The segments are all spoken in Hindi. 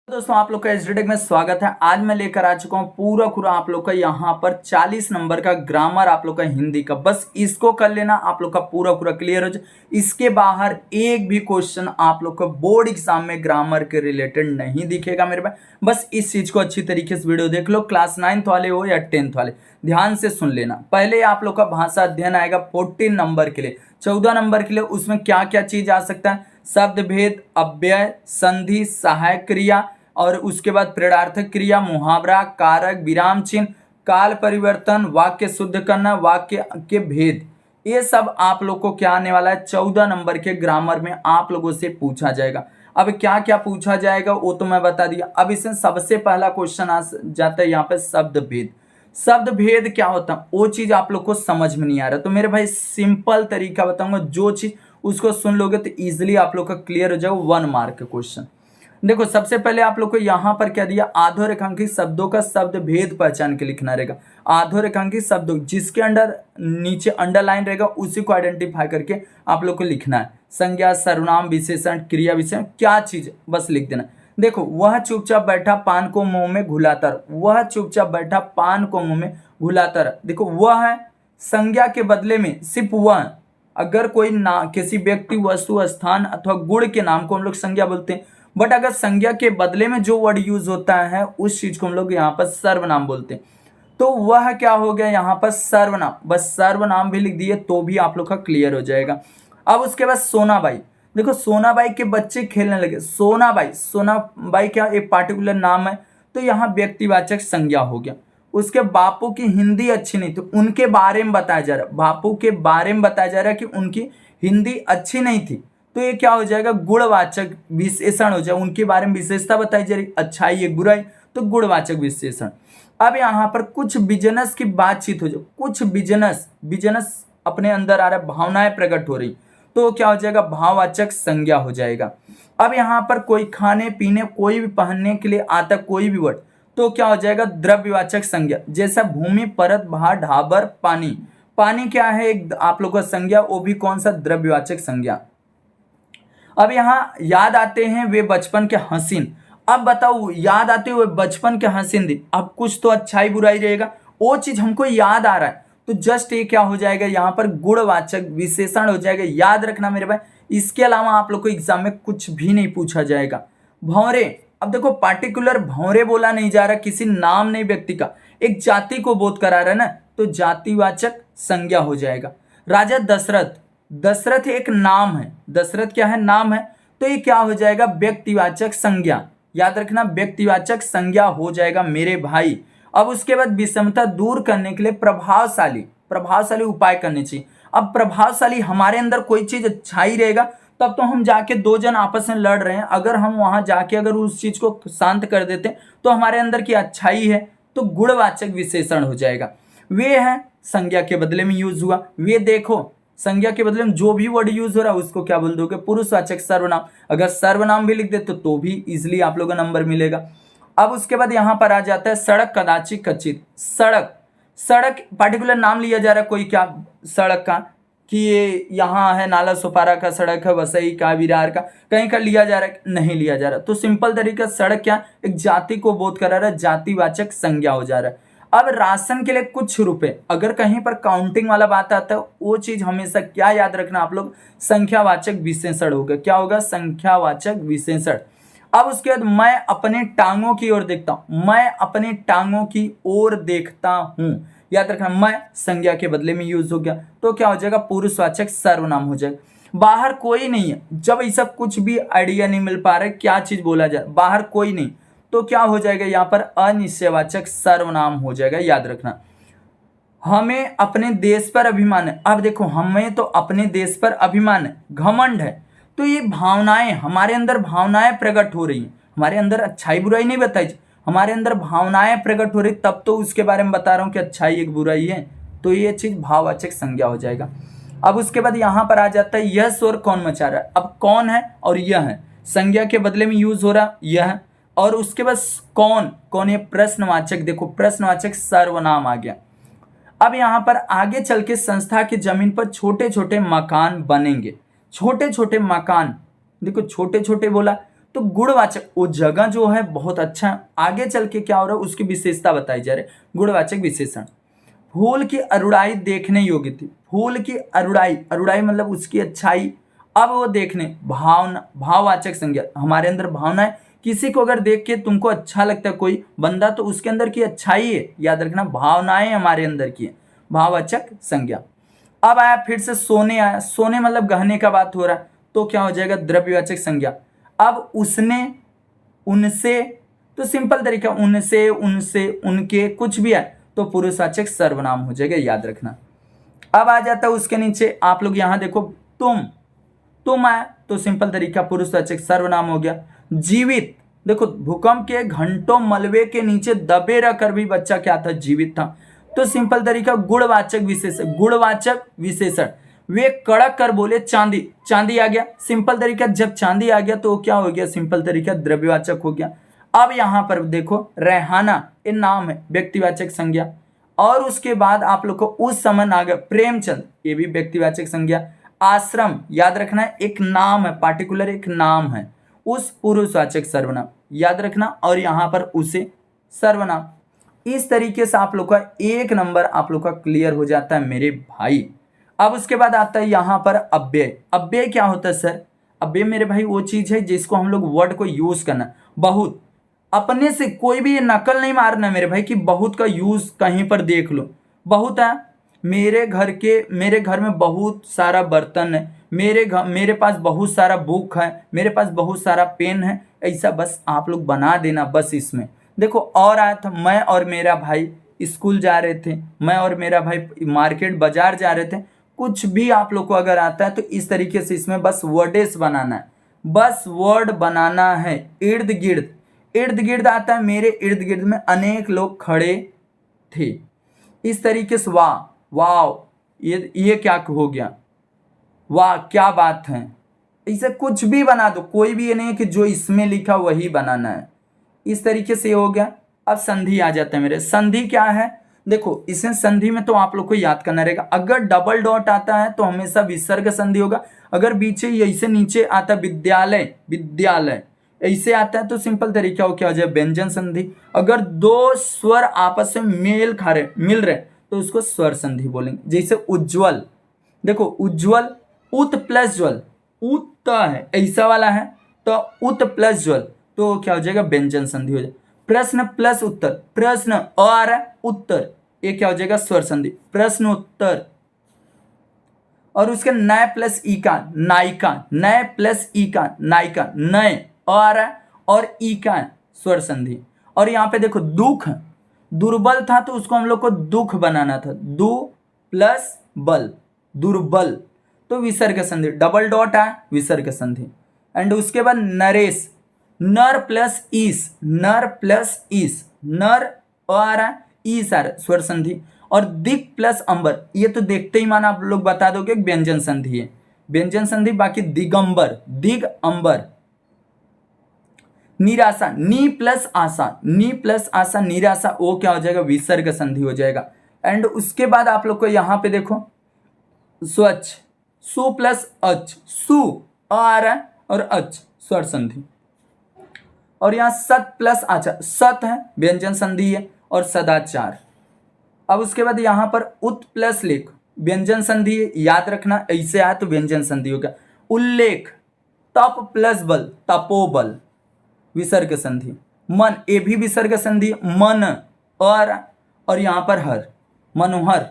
दोस्तों आप लोग का एसडीटेक में स्वागत है। आज मैं लेकर आ चुका हूँ पूरा आप लोग का यहाँ पर 40 नंबर का ग्रामर आप लोग का हिंदी का। बस इसको कर लेना, आप लोग का पूरा क्लियर हो जाए। इसके बाहर एक भी क्वेश्चन आप लोग को बोर्ड एग्जाम में ग्रामर के रिलेटेड नहीं दिखेगा मेरे पास। बस इस चीज को अच्छी तरीके से वीडियो देख लो, क्लास 9th वाले हो या 10th वाले, ध्यान से सुन लेना। पहले आप लोग का भाषा अध्ययन आएगा 14 नंबर के लिए, 14 नंबर के लिए। उसमें क्या क्या चीज आ सकता है? शब्द भेद, अव्यय, संधि, सहायक क्रिया, और उसके बाद प्रेरणार्थक क्रिया, मुहावरा, कारक, विराम चिन्ह, काल परिवर्तन, वाक्य शुद्ध करना, वाक्य के भेद। ये सब आप लोग को क्या आने वाला है? 14 नंबर के ग्रामर में आप लोगों से पूछा जाएगा। अब क्या क्या पूछा जाएगा वो तो मैं बता दिया। अब इसमें सबसे पहला क्वेश्चन आ जाता है यहाँ पे शब्द भेद। शब्द भेद क्या होता है वो चीज आप लोग को समझ में नहीं आ रहा, तो मेरे भाई सिंपल तरीका बताऊंगा, जो चीज उसको सुन लोगे तो इजिली आप लोग का क्लियर हो जाएगा। 1 मार्क का क्वेश्चन। देखो सबसे पहले आप लोग को यहाँ पर क्या दिया? आधोरेखांकित शब्दों का शब्द भेद पहचान के लिखना रहेगा। आधोरेखांकित शब्दों जिसके अंडर नीचे अंडरलाइन रहेगा उसी को आइडेंटिफाई करके आप लोग को लिखना है। संज्ञा, सर्वनाम, विशेषण, क्रिया विशेषण, क्या चीज बस लिख देना। देखो वह चुपचाप बैठा पान को मुंह में घुलाता रहा। वह चुपचाप बैठा पान को मुंह में घुलाता रहा। देखो वह है संज्ञा के बदले में सिर्फ वह। अगर कोई ना किसी व्यक्ति, वस्तु, स्थान अथवा गुण के नाम को हम लोग संज्ञा बोलते हैं, बट अगर संज्ञा के बदले में जो वर्ड यूज होता है उस चीज को हम लोग यहाँ पर सर्वनाम बोलते हैं। तो वह क्या हो गया यहाँ पर? सर्वनाम। बस सर्वनाम भी लिख दिए तो भी आप लोग का क्लियर हो जाएगा। अब उसके बाद सोनाबाई। देखो सोनाबाई के बच्चे खेलने लगे। सोनाबाई, सोनाबाई क्या एक पार्टिकुलर नाम है, तो यहाँ व्यक्तिवाचक संज्ञा हो गया। उसके बापू की हिंदी अच्छी नहीं, तो उनके बारे में बताया जा रहा है। बापू के बारे में बताया जा रहा है कि उनकी हिंदी अच्छी नहीं थी, तो ये क्या हो जाएगा? गुणवाचक विशेषण हो जाए। उनके बारे में विशेषता बताई जा रही, अच्छाई एक बुराई, तो गुणवाचक विशेषण। अब यहाँ पर कुछ बिजनेस की बातचीत हो जाए। कुछ बिजनेस अपने अंदर आ रहा है, भावनाएं प्रकट हो रही, तो क्या हो जाएगा? भाववाचक संज्ञा हो जाएगा। अब यहाँ पर कोई खाने पीने, कोई भी पहनने के लिए आता कोई भी वर्ड, तो क्या हो जाएगा? द्रव्यवाचक संज्ञा। जैसा भूमि, परत, भार, ढाबर, पानी। पानी क्या है? एक आप लोगों का संज्ञा, वो भी कौन सा? द्रव्यवाचक संज्ञा। अब यहाँ याद आते हैं वे बचपन के हसीन। अब बताओ याद आते हुए बचपन के हसीन दिन, अब कुछ तो अच्छाई बुराई रहेगा, वो चीज हमको याद आ रहा है, तो जस्ट ये क्या हो जाएगा? यहाँ पर गुणवाचक विशेषण हो जाएगा। याद रखना मेरे भाई। इसके अलावा आप लोग को एग्जाम में कुछ भी नहीं पूछा जाएगा। भौरे। अब देखो पार्टिकुलर भौरे बोला नहीं जा रहा, किसी नाम नहीं व्यक्ति का, एक जाति को बोध करा रहा है ना, तो जातिवाचक संज्ञा हो जाएगा। राजा दशरथ। दशरथ एक नाम है। दशरथ क्या है? नाम है, तो ये क्या हो जाएगा? व्यक्तिवाचक संज्ञा। याद रखना व्यक्तिवाचक संज्ञा हो जाएगा मेरे भाई। अब उसके बाद विषमता दूर करने के लिए प्रभावशाली उपाय करने चाहिए। अब प्रभावशाली, हमारे अंदर कोई चीज अच्छाई रहेगा तब तो हम जाके दो जन आपस में लड़ रहे हैं, अगर हम वहां जाके अगर उस चीज को शांत कर देते तो हमारे अंदर की अच्छाई है, तो गुणवाचक विशेषण हो जाएगा। वे है संज्ञा के बदले में यूज हुआ। वे देखो, संज्ञा के बदले में जो भी वर्ड यूज हो रहा है उसको क्या बोल दोगे? पुरुषवाचक सर्वनाम। अगर सर्वनाम भी लिख दे तो भी इजिली आप लोगों का नंबर मिलेगा। अब उसके बाद यहाँ पर आ जाता है सड़क, कदाचित, कचित। सड़क पार्टिकुलर नाम लिया जा रहा है कोई, क्या सड़क का, कि ये यहाँ है नाला सुपारा का सड़क है, वसई का, विरार का, कहीं का लिया जा रहा है? नहीं लिया जा रहा। तो सिंपल तरीका, सड़क क्या? एक जाति को बोध करा रहा है, जातिवाचक संज्ञा हो जा रहा है। अब राशन के लिए कुछ रुपए, अगर कहीं पर काउंटिंग वाला बात आता है वो चीज हमेशा क्या याद रखना आप लोग? संख्यावाचक विशेषण होगा। क्या होगा? संख्यावाचक विशेषण। अब उसके बाद मैं अपने टांगों की ओर देखता हूं। मैं अपने टांगों की ओर देखता हूं, याद रखना। मैं संज्ञा के बदले में यूज हो गया, तो क्या हो जाएगा? पुरुषवाचक सर्वनाम हो जाएगा। बाहर कोई नहीं है। जब ऐसा कुछ भी आइडिया नहीं मिल पा रहा है क्या चीज बोला जाए, बाहर कोई नहीं, तो क्या हो जाएगा? यहाँ पर अनिश्चयवाचक सर्वनाम हो जाएगा। याद रखना। हमें अपने देश पर अभिमान है। अब देखो हमें तो अपने देश पर अभिमान है, घमंड है, तो ये भावनाएं, हमारे अंदर भावनाएं प्रकट हो रही हैं। हमारे अंदर अच्छाई बुराई नहीं बताई, हमारे अंदर भावनाएं प्रकट हो रही, तब तो उसके बारे में बता रहा हूँ कि अच्छाई एक बुराई है, तो ये चीज भाववाचक संज्ञा हो जाएगा। अब उसके बाद यहाँ पर आ जाता है यह शोर कौन मचा रहा है। अब कौन है और यह है, संज्ञा के बदले में यूज हो रहा यह, और उसके बाद कौन ये प्रश्नवाचक। देखो प्रश्नवाचक सर्वनाम आ गया। अब यहाँ पर आगे चल के संस्था की जमीन पर छोटे छोटे मकान बनेंगे। छोटे छोटे मकान, देखो छोटे छोटे बोला तो गुणवाचक वो जगह जो है बहुत अच्छा है, आगे चल के क्या हो रहा है उसकी विशेषता बताई जा रही है। गुणवाचक विशेषण, फूल की अरुणाई देखने योग्य थी। फूल की अरुणाई, अरुणाई मतलब उसकी अच्छाई। अब वो देखने, भावना, भाववाचक संज्ञा, हमारे अंदर भावना है, किसी को अगर देख के तुमको अच्छा लगता है कोई बंदा तो उसके अंदर की अच्छाई है, याद रखना भावनाएं हमारे अंदर की है, भाववाचक संज्ञा। अब आया फिर से सोने, आया सोने मतलब गहने का बात हो रहा है, तो क्या हो जाएगा द्रव्यवाचक संज्ञा। अब उसने, उनसे, तो सिंपल तरीका, उनसे, उनसे, उनके, कुछ भी है तो पुरुषवाचक सर्वनाम हो जाएगा, याद रखना। अब आ जाता है उसके नीचे, आप लोग यहां देखो, तुम आया तो सिंपल तरीका पुरुषवाचक सर्वनाम हो गया। जीवित, देखो भूकंप के घंटों मलबे के नीचे दबे रहकर भी बच्चा क्या था, जीवित था, तो सिंपल तरीका गुणवाचक विशेषण, गुणवाचक विशेषण। वे कड़क कर बोले चांदी, चांदी आ गया, सिंपल तरीका, जब चांदी आ गया तो क्या हो गया, सिंपल तरीका द्रव्यवाचक हो गया। अब यहां पर देखो रेहाना, ये नाम है, व्यक्तिवाचक संज्ञा। और उसके बाद आप लोग को उस समय आ गया प्रेमचंद, ये भी व्यक्तिवाचक संज्ञा। आश्रम, याद रखना है एक नाम है, पार्टिकुलर एक नाम है, उस पुरुषवाचक सर्वनाम, याद रखना। और यहां पर उसे सर्वनाम। इस तरीके से आप लोग का एक नंबर आप लोग का क्लियर हो जाता है मेरे भाई। अब उसके बाद आता है यहां पर अव्यय। अव्यय क्या होता है सर? अव्यय मेरे भाई वो चीज है जिसको हम लोग वर्ड को यूज करना, बहुत, अपने से कोई भी ये नकल नहीं मारना मेरे भाई कि बहुत का यूज कहीं पर देख लो। बहुत है, मेरे घर में बहुत सारा बर्तन है, मेरे पास बहुत सारा बुक है, मेरे पास बहुत सारा पेन है, ऐसा बस आप लोग बना देना बस इसमें। देखो और आया था, मैं और मेरा भाई स्कूल जा रहे थे, मैं और मेरा भाई मार्केट बाजार जा रहे थे, कुछ भी आप लोग को अगर आता है तो इस तरीके से इसमें बस वर्डेस बनाना है, बस वर्ड बनाना है। इर्द गिर्द, इर्द गिर्द आता है, मेरे इर्द गिर्द में अनेक लोग खड़े थे, इस तरीके से। वाह वाह, ये क्या हो गया, वाह क्या बात है, इसे कुछ भी बना दो, कोई भी ये नहीं है कि जो इसमें लिखा वही बनाना है, इस तरीके से हो गया। अब संधि आ जाता है मेरे, संधि क्या है, देखो इसमें संधि में तो आप लोग को याद करना रहेगा, अगर डबल डॉट आता है तो हमेशा विसर्ग संधि होगा, अगर पीछे ऐसे नीचे आता विद्यालय, विद्यालय ऐसे आता है तो सिंपल तरीका हो क्या हो जाए, व्यंजन संधि। अगर दो स्वर आपस में मिल रहे तो उसको स्वर संधि बोलेंगे। जैसे उज्जवल, देखो उज्जवल, उत प्लस ज्वल, उत है ऐसा वाला है तो उत प्लस ज्वल, तो क्या हो जाएगा, व्यंजन संधि हो जाएगा। प्रश्न प्लस उत्तर, प्रश्न और उत्तर, ये क्या हो जाएगा, स्वर संधि, प्रश्न उत्तर। और उसके नए प्लस ई का नायिका, नए प्लस ई का नायिका, नए और ई का स्वर संधि। और यहाँ पे देखो दुख, दुर्बल था तो उसको हम लोग को दुख बनाना था, दु प्लस बल, दुर्बल, तो विसर्ग संधि, डबल डॉट है विसर्ग संधि। एंड उसके बाद नरेश, नर प्लस ईस, नर प्लस ईस, नर और ईस स्वर संधि। और दिक प्लस अंबर, ये तो देखते ही माना आप लोग बता दोगे व्यंजन संधि है, व्यंजन संधि। बाकी दिगंबर, दिग अंबर। निराशा, नी प्लस आशा, नी प्लस आशा निराशा, वो क्या हो जाएगा, विसर्ग संधि हो जाएगा। एंड उसके बाद आप लोग को यहां पे देखो स्वच्छ, सु प्लस अच, सु और अच स्वर संधि। और यहां सत प्लस आचार, सत है व्यंजन संधि है, और सदाचार। अब उसके बाद यहां पर उत प्लस लेख, व्यंजन संधि है, याद रखना ऐसे आया तो व्यंजन संधि होगा। उल्लेख, तप प्लस बल, तपोबल, विसर्ग संधि। मन, ये भी विसर्ग संधि, मन और यहां पर हर, मनोहर,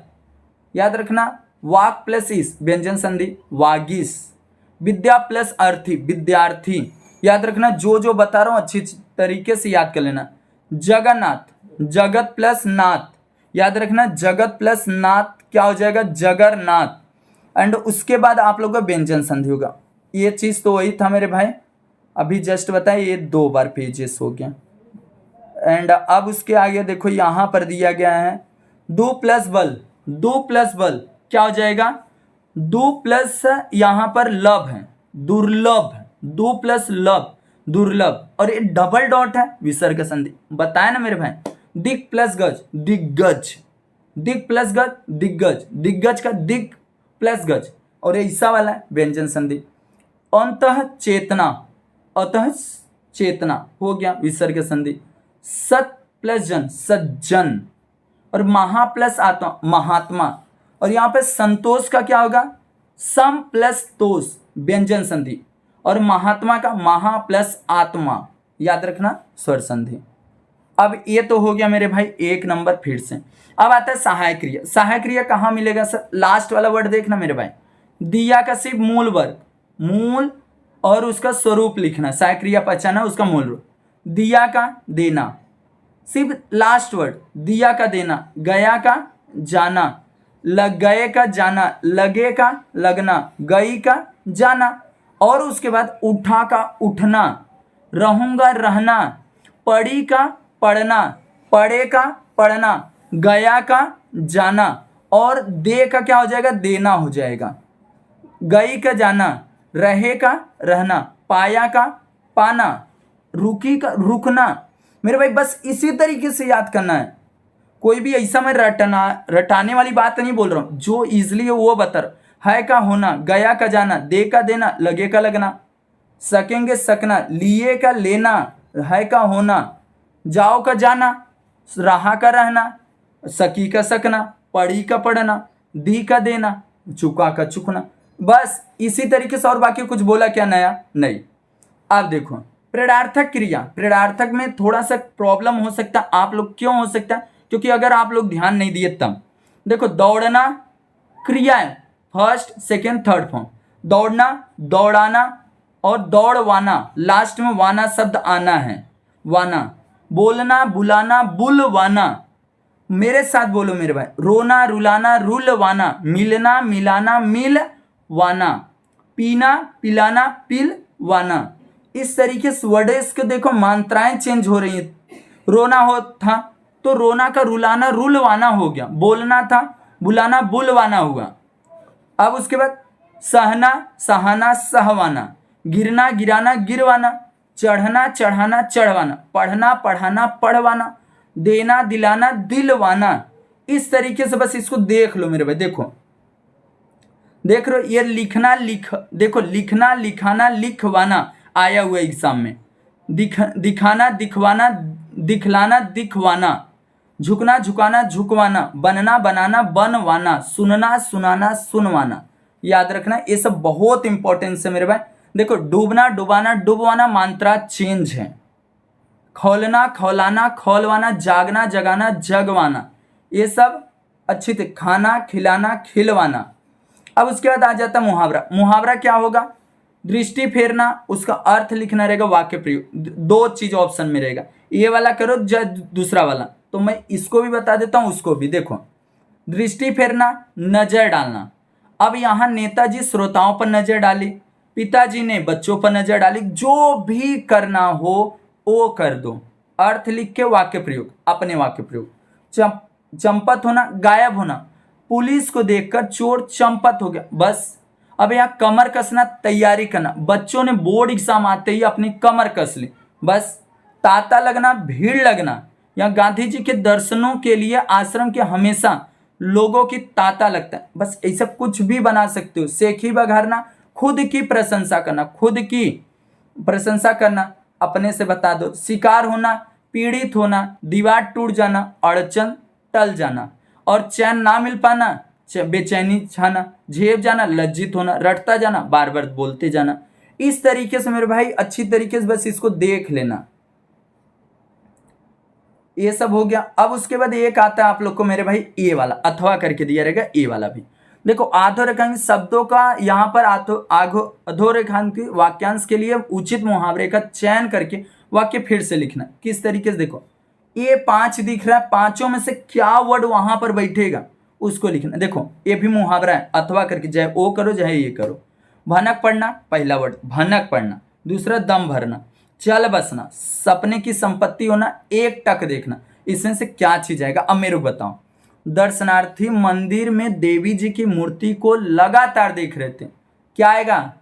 याद रखना। वाक प्लस इस, व्यंजन संधि, वागीस। विद्या प्लस अर्थी, विद्यार्थी, याद रखना, जो बता रहा हूं अच्छी तरीके से याद कर लेना। जगन्नाथ, जगत प्लस नाथ, याद रखना, जगत प्लस नाथ क्या हो जाएगा, जगन्नाथ। एंड उसके बाद आप लोग का व्यंजन संधि होगा। ये चीज तो वही था मेरे भाई, अभी जस्ट बताए, ये 2 बार पेजेस हो गया। एंड अब उसके आगे देखो यहां पर दिया गया है दो प्लस बल, दो प्लस बल क्या हो जाएगा, दो प्लस यहां पर लब है, दुर्लभ, दो प्लस लब, दुर्लभ। और ये डबल डॉट है विसर्ग संधि, बताया ना मेरे भाई। दिग प्लस गज, दिग्गज, दिग प्लस गज, दिग्गज, दिग्गज का दिग प्लस गज, और ऐसा वाला व्यंजन संधि। अंतः चेतना, अतः चेतना हो गया विसर्ग संधि। सत प्लस जन सज्जन, और महा प्लस आत्मा महात्मा, और यहाँ पे संतोष का क्या होगा सम प्लस तोष व्यंजन संधि, और महात्मा का महा प्लस आत्मा, याद रखना स्वर संधि। अब ये तो हो गया मेरे भाई 1 नंबर। फिर से अब आता है सहायक क्रिया। सहायक क्रिया कहाँ मिलेगा सर, लास्ट वाला वर्ड देखना मेरे भाई, दिया का सिर्फ मूल वर्ग, मूल और उसका स्वरूप लिखना, सहायक क्रिया पहचाना उसका मूल रूप। दिया का देना, सिर्फ लास्ट वर्ड, दिया का देना, गया का जाना, लग गए का जाना, लगे का लगना, गई का जाना, और उसके बाद उठा का उठना, रहूंगा रहना, पढ़ी का पढ़ना, पढ़े का पढ़ना, गया का जाना, और दे का क्या हो जाएगा देना हो जाएगा, गई का जाना, रहे का रहना, पाया का पाना, रुकी का रुकना। मेरे भाई बस इसी तरीके से याद करना है, कोई भी ऐसा मैं रटाने वाली बात नहीं बोल रहा हूँ, जो इजली है वो बता रहा। है का होना, गया का जाना, दे का देना, लगे का लगना, सकेंगे सकना, लिए का लेना, है का होना, जाओ का जाना, रहा का रहना, सकी का सकना, पढ़ी का पढ़ना, दी का देना, चुका का चुकना। बस इसी तरीके से, और बाकी कुछ बोला क्या नया नहीं। अब देखो प्रेरणार्थक क्रिया, प्रेरणार्थक में थोड़ा सा प्रॉब्लम हो सकता है आप लोग, क्यों हो सकता है, क्योंकि अगर आप लोग ध्यान नहीं दिए तब देखो, दौड़ना क्रिया है, फर्स्ट सेकेंड थर्ड फॉर्म, दौड़ना दौड़ाना और दौड़वाना, लास्ट में वाना शब्द आना है, वाना, बोलना बुलाना बुलवाना, मेरे साथ बोलो मेरे भाई, रोना रुलाना रुलवाना, मिलना मिलाना मिलवाना, पीना पिलाना पिलवाना। इस तरीके से वर्ड्स के देखो मात्राएं चेंज हो रही हैं। रोना हो था तो रोना का रुलाना रुलवाना हो गया, बोलना था बुलाना बुलवाना हुआ। अब उसके बाद सहना सहाना सहवाना, गिरना गिराना गिरवाना, चढ़ना चढ़ाना चढ़वाना, पढ़ना पढ़ाना पढ़वाना, देना दिलाना दिलवाना। इस तरीके से बस इसको देख लो मेरे भाई, देखो देख रहे हो, ये लिखना देखो लिखना लिखाना लिखवाना आया हुआ एग्जाम में, दिखाना दिखवाना दिखलाना दिखवाना, झुकना झुकाना झुकवाना, बनना बनाना बनवाना, सुनना सुनाना सुनवाना। याद रखना ये सब बहुत इंपॉर्टेंस है मेरे भाई। देखो डूबना डुबाना डुबवाना मात्रा चेंज है, खौलना खौलाना खौलवाना, जागना जगाना जगवाना, ये सब अच्छी थी, खाना खिलाना खिलवाना। अब उसके बाद आ जाता मुहावरा। मुहावरा क्या होगा, दृष्टि फेरना, उसका अर्थ लिखना रहेगा, वाक्य प्रयोग, 2 चीज ऑप्शन में रहेगा, ये वाला करो या दूसरा वाला, तो मैं इसको भी बता देता हूँ उसको भी। देखो दृष्टि फेरना नजर डालना, अब यहाँ नेताजी श्रोताओं पर नजर डाली, पिताजी ने बच्चों पर नजर डाली, जो भी करना हो वो कर दो, अर्थ लिख के वाक्य प्रयोग, अपने वाक्य प्रयोग। चंपत होना गायब होना, पुलिस को देखकर चोर चंपत हो गया, बस। अब यहाँ कमर कसना तैयारी करना, बच्चों ने बोर्ड एग्जाम आते ही अपनी कमर कस ली, बस। तांता लगना भीड़ लगना, यहाँ गांधी जी के दर्शनों के लिए आश्रम के हमेशा लोगों की तांता लगता है, बस। ऐसा कुछ भी बना सकते हो। सेखी बघारना खुद की प्रशंसा करना, खुद की प्रशंसा करना, अपने से बता दो। शिकार होना पीड़ित होना, दीवार टूट जाना, अड़चन टल जाना, और चैन ना मिल पाना बेचैनी छाना, झेप जाना लज्जित होना, रटता जाना बार बार बोलते जाना। इस तरीके से मेरे भाई अच्छी तरीके से बस इसको देख लेना, ये सब हो गया। अब उसके बाद एक आता है आप लोग को मेरे भाई ए वाला, अथवा करके दिया रहेगा, ए वाला भी देखो। अधोरेखांक शब्दों का यहाँ पर अधोरेखांक वाक्यांश के लिए उचित मुहावरे का चयन करके वाक्य फिर से लिखना। किस तरीके से, देखो ये 5 दिख रहा है, 5 में से क्या वर्ड वहां पर बैठेगा उसको लिखना। देखो ये भी मुहावरा है, अथवा करके, चाहे ओ करो चाहे ये करो। भनक पड़ना पहला वर्ड, भनक पड़ना। दूसरा दम भरना, चल बसना, सपने की संपत्ति होना, एक टक देखना। इसमें से क्या चीज आएगा, अब मेरे को बताओ। दर्शनार्थी मंदिर में देवी जी की मूर्ति को लगातार देख रहे थे, क्या आएगा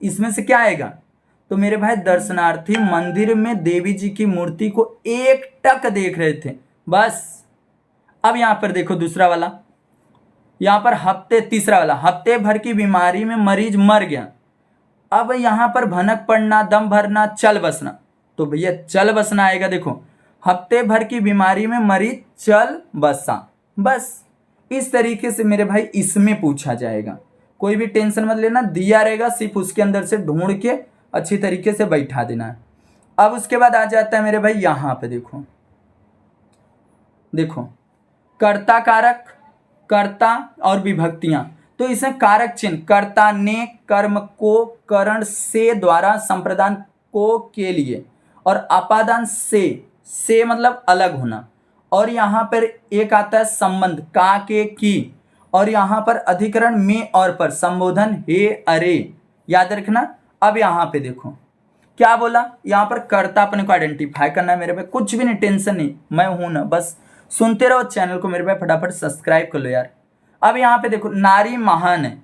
इसमें से, क्या आएगा? तो मेरे भाई दर्शनार्थी मंदिर में देवी जी की मूर्ति को एक टक देख रहे थे, बस। अब यहां पर देखो दूसरा वाला, यहां पर हफ्ते, तीसरा वाला, हफ्ते भर की बीमारी में मरीज मर गया। अब यहां पर भनक पड़ना, दम भरना, चल बसना, तो भैया चल बसना आएगा। देखो, हफ्ते भर की बीमारी में मरीज चल बसा, बस इस तरीके से मेरे भाई इसमें पूछा जाएगा। कोई भी टेंशन मत लेना, दिया रहेगा, सिर्फ उसके अंदर से ढूंढ के अच्छी तरीके से बैठा देना है। अब उसके बाद आ जाता है मेरे भाई यहाँ पे, देखो देखो कर्ता कारक, कर्ता और विभक्तियां। तो इसमें कारक चिन्ह, कर्ता ने कर्म को करण से द्वारा संप्रदान को के लिए, और अपादान से मतलब अलग होना, और यहाँ पर एक आता है संबंध का के की, और यहाँ पर अधिकरण में और पर संबोधन हे अरे, याद रखना। अब यहाँ पे देखो क्या बोला, यहाँ पर कर्ता अपने को आइडेंटिफाई करना है मेरे भाई, कुछ भी नहीं, टेंशन नहीं, मैं हूं ना, बस सुनते रहो चैनल को मेरे भाई, फटाफट सब्सक्राइब कर लो यार। अब यहाँ पे देखो नारी महान है,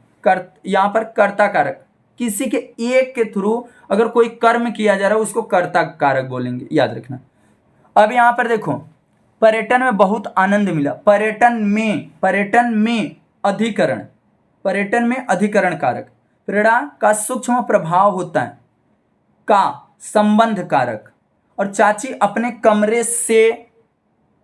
यहाँ पर कर्ता कारक, किसी के एक के थ्रू अगर कोई कर्म किया जा रहा है उसको कर्ता कारक बोलेंगे, याद रखना। अब यहाँ पर देखो पर्यटन में बहुत आनंद मिला, पर्यटन में अधिकरण, पर्यटन में अधिकरण कारक, प्रेरणा का सूक्ष्म प्रभाव होता है का संबंध कारक, और चाची अपने कमरे से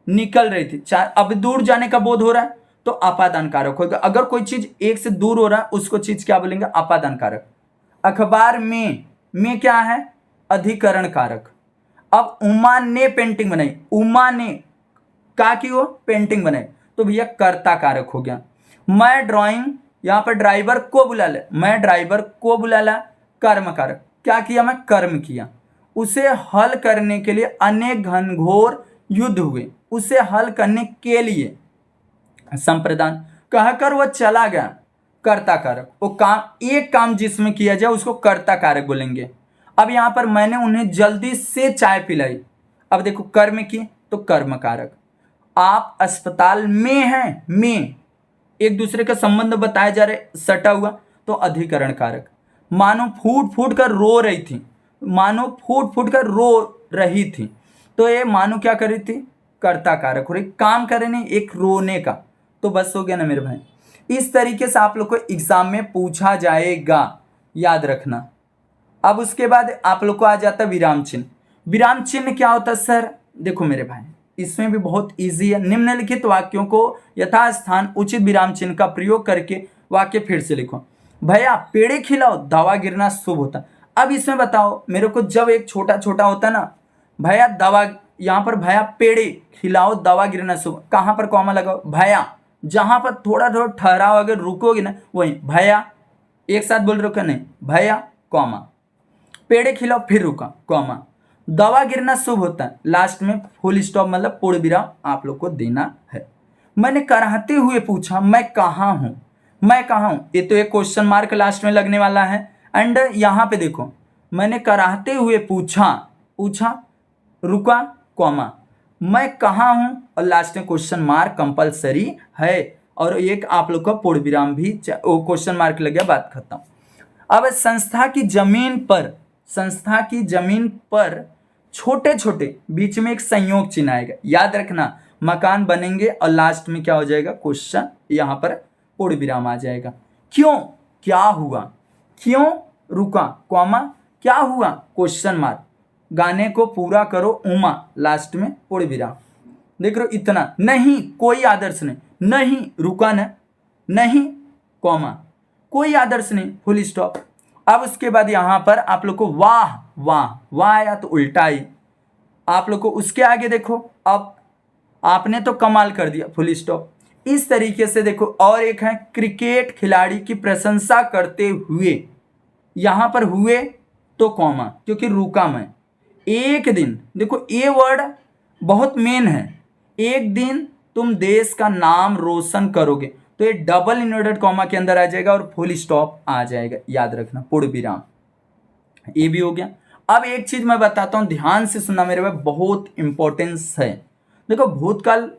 निकल रही थी, अब दूर जाने का बोध हो रहा है तो अपादान कारक होगा। अगर कोई चीज एक से दूर हो रहा है उसको चीज क्या बोलेंगे, अपादान कारक। अखबार में क्या है, अधिकरण कारक। अब उमा ने पेंटिंग बनाई, उमा ने का की वो पेंटिंग बनाई, तो भैया कर्ता कारक हो गया। मैं ड्राइंग, यहाँ पर ड्राइवर को बुला ले, मैं ड्राइवर को बुला ला, कर्म कारक। क्या किया, मैं कर्म किया। उसे हल करने के लिए अनेक घनघोर युद्ध हुए, उसे हल करने के लिए संप्रदान, कहकर वह चला गया, कर्ता कारक। वो काम, एक काम जिसमें किया जाए उसको कर्ता कारक बोलेंगे। अब यहाँ पर मैंने उन्हें जल्दी से चाय पिलाई, अब देखो कर्म की तो कर्म कारक। आप अस्पताल में हैं, में एक दूसरे का संबंध बताया जा रहा है, सटा हुआ, तो अधिकरण कारक। मानो फूट फूट कर रो रही थी, मानो फूट फूट कर रो रही थी, तो ये मानो क्या कर रही थी, कर्ता कारक हो रही, काम करे नहीं, एक रोने का, तो बस हो गया ना मेरे भाई। इस तरीके से आप लोग को एग्जाम में पूछा जाएगा, याद रखना। अब उसके बाद आप लोग को आ जाता है विराम चिन्ह। विराम चिन्ह क्या होता है सर, देखो मेरे भाई इसमें भी बहुत इजी है। निम्नलिखित वाक्यों को यथास्थान उचित विराम चिन्ह का प्रयोग करके वाक्य फिर से लिखो। भैया पेड़े खिलाओ, दवा गिरना शुभ होता। अब इसमें बताओ मेरे को, जब एक छोटा छोटा होता है ना, भैया दवा, यहाँ पर भैया पेड़े खिलाओ दवा गिरना शुभ, कहाँ पर कॉमा लगाओ, भैया, जहाँ पर थोड़ा थोड़ा ठहराव अगर रुकोगे ना वहीं भैया, एक साथ बोल रहे हो नहीं, भैया कॉमा, पेड़े खिलाओ फिर रुका कॉमा, दवा गिरना शुभ होता है, लास्ट में फुल स्टॉप मतलब पूर्ण विराम आप लोग को देना है। मैंने कराहते हुए पूछा मैं कहाँ हूँ, मैं कहाँ हूँ, ये तो एक क्वेश्चन मार्क लास्ट में लगने वाला है। एंड यहाँ पे देखो मैंने कराहते हुए पूछा रुका कॉमा, मैं कहाँ हूँ, और लास्ट में क्वेश्चन मार्क कंपलसरी है, और एक आप लोग का पूर्ण विराम भी, वो क्वेश्चन मार्क लग गया, बात खत्म। अब संस्था की जमीन पर छोटे छोटे बीच में एक संयोग चिन्ह आएगा, याद रखना, मकान बनेंगे और लास्ट में क्या हो जाएगा, क्वेश्चन, यहाँ पर पूर्ण विराम आ जाएगा। क्यों, क्या हुआ, क्यों रुका कॉमा, क्या हुआ क्वेश्चन मार्क, गाने को पूरा करो उमा, लास्ट में पूर्ण विराम। देख रहे हो इतना, नहीं कोई आदर्श नहीं रुका न, नहीं कॉमा, कोई आदर्श नहीं, फुल स्टॉप। अब उसके बाद यहाँ पर आप लोग को वाह वाह वाह आया तो उल्टा ही आप लोग को, उसके आगे देखो अब आपने तो कमाल कर दिया, फुल स्टॉप। इस तरीके से देखो, और एक है क्रिकेट खिलाड़ी की प्रशंसा करते हुए, यहाँ पर हुए तो कॉमा, क्योंकि रुका मैं, एक दिन, देखो ये वर्ड बहुत मेन है, एक दिन तुम देश का नाम रोशन करोगे, तो ये डबल इन्वर्टेड कॉमा के अंदर आ जाएगा और फुल स्टॉप आ जाएगा, याद रखना, पूर्ण विराम, ये भी हो गया। अब एक चीज मैं बताता हूं, ध्यान से सुनना मेरे भाई, बहुत इंपॉर्टेंस है। देखो भूतकाल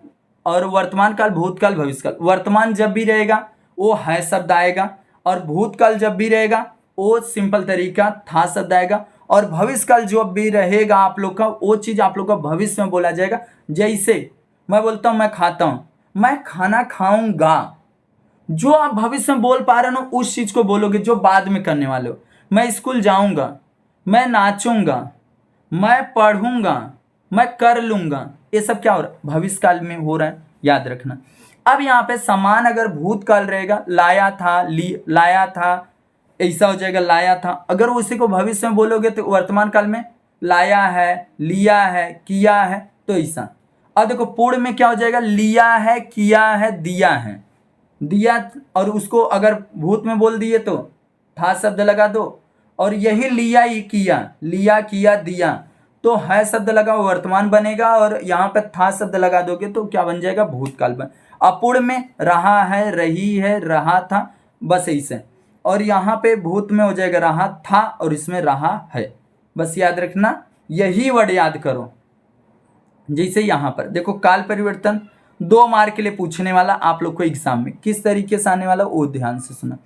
और वर्तमान काल, भूतकाल भविष्यकाल, वर्तमान जब भी रहेगा वो है शब्द आएगा, और भूतकाल जब भी रहेगा वो सिंपल तरीका था शब्द आएगा, और भविष्यकाल जो भी रहेगा आप लोग का, वो चीज आप लोग का भविष्य में बोला जाएगा। जैसे मैं बोलता हूं मैं खाता हूं, मैं खाना खाऊंगा, जो आप भविष्य में बोल पा रहे हो उस चीज को बोलोगे जो बाद में करने वाले हो। मैं स्कूल जाऊंगा, मैं नाचूंगा, मैं पढ़ूंगा, मैं कर लूंगा, ये सब क्या हो रहा है, भविष्य काल में हो रहा है, याद रखना। अब यहाँ पे समान अगर भूतकाल रहेगा, लाया था, लाया था, ऐसा हो जाएगा लाया था। अगर उसी को भविष्य में बोलोगे तो वर्तमान काल में लाया है, लिया है, किया है, तो ऐसा। अब देखो पूर्ण में क्या हो जाएगा, लिया है, किया है, दिया है, दिया, और उसको अगर भूत में बोल दिए तो था शब्द लगा दो, और यही लिया ही किया, लिया किया दिया, तो है शब्द लगा वर्तमान बनेगा, और यहाँ पे था शब्द लगा दोगे तो क्या बन जाएगा, भूतकाल बन। अपूर्ण में रहा है, रही है, रहा था, बस ऐसे। और यहाँ पे भूत में हो जाएगा रहा था, और इसमें रहा है, बस याद रखना, यही वर्ड याद करो। जैसे यहाँ पर देखो काल परिवर्तन 2 मार्क के लिए पूछने वाला आप लोग को एग्जाम में, किस तरीके से आने वाला वो ध्यान से सुना।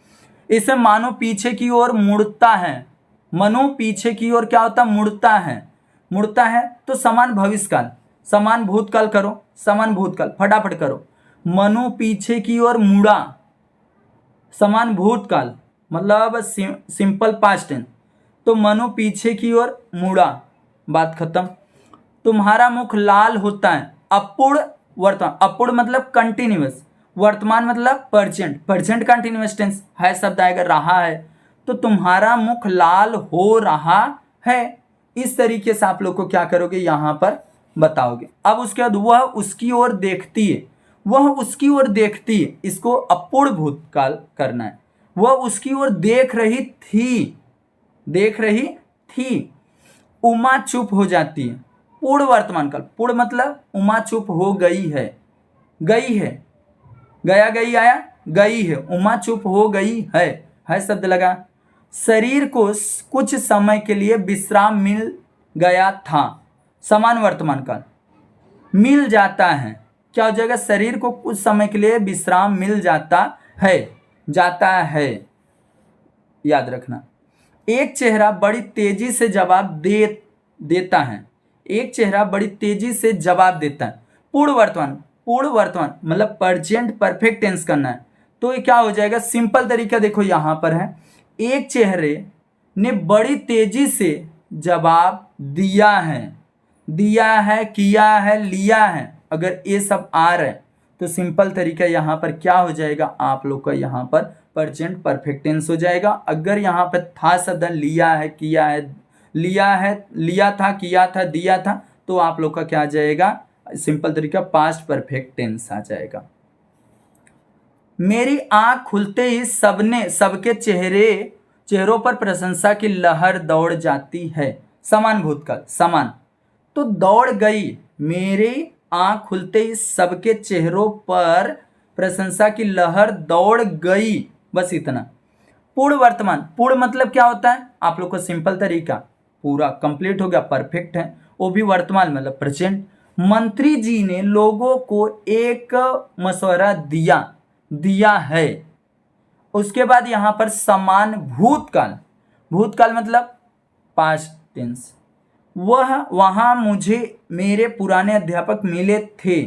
इसमें मानो पीछे की ओर मुड़ता है, मनो पीछे की ओर क्या होता, मुड़ता है, मुड़ता है तो समान भविष्यकाल, समान भूतकाल करो, समान भूतकाल फटाफट करो। मनो पीछे की ओर मुड़ा, समान भूतकाल मतलब सिंपल पास्ट टेंस, तो मनो पीछे की ओर मुड़ा, बात खत्म। तुम्हारा मुख लाल होता है, अपूर्ण वर्तमान, अपूर्ण मतलब कंटिन्यूअस, वर्तमान मतलब परसेंट, परसेंट कंटिन्यूअस टेंस है शब्द आएगा, रहा है, तो तुम्हारा मुख लाल हो रहा है। इस तरीके से आप लोग को क्या करोगे यहाँ पर बताओगे। अब उसके बाद वह उसकी ओर देखती है, वह उसकी ओर देखती है, इसको अपूर्ण भूतकाल करना है। वह उसकी ओर देख रही थी, देख रही थी। उमा चुप हो जाती है, पूर्ण वर्तमान काल, पूर्ण मतलब उमा चुप हो गई है, गई है, गया गई आया, गई है, उमा चुप हो गई है शब्द लगा। शरीर को कुछ समय के लिए विश्राम मिल गया था, समान वर्तमान काल, मिल जाता है, क्या हो जाएगा, शरीर को कुछ समय के लिए विश्राम मिल जाता है, जाता है, याद रखना। एक चेहरा बड़ी तेजी से जवाब देता है, एक चेहरा बड़ी तेजी से जवाब देता है, पूर्ण वर्तमान, पूर्ण वर्तमान मतलब प्रेजेंट परफेक्ट टेंस करना है, तो ये क्या हो जाएगा, सिंपल तरीका देखो यहाँ पर है, एक चेहरे ने बड़ी तेजी से जवाब दिया है, दिया है, किया है, लिया है, अगर ये सब आ रहा है तो सिंपल तरीका यहाँ पर क्या हो जाएगा, आप लोग का यहाँ पर प्रेजेंट परफेक्ट टेंस हो जाएगा। अगर यहाँ पर था शब्द लिया है, किया है, लिया है, लिया था, किया था, दिया था, तो आप लोग का क्या आ जाएगा, सिंपल तरीका पास्ट परफेक्ट टेंस आ जाएगा। मेरी आंख खुलते ही सबके चेहरों पर प्रशंसा की लहर दौड़ जाती है, समान भूतकाल, समान, तो दौड़ गई, मेरी आंख खुलते ही सबके चेहरों पर प्रशंसा की लहर दौड़ गई, बस इतना। पूर्ण वर्तमान, पूर्ण मतलब क्या होता है, आप लोग को सिंपल तरीका पूरा कंप्लीट हो गया, परफेक्ट है, वो भी वर्तमान मतलब प्रेजेंट। मंत्री जी ने लोगों को एक मशवरा दिया है, उसके बाद यहां पर समान भूतकाल, भूतकाल मतलब पास्ट टेंस, वहां मुझे मेरे पुराने अध्यापक मिले थे,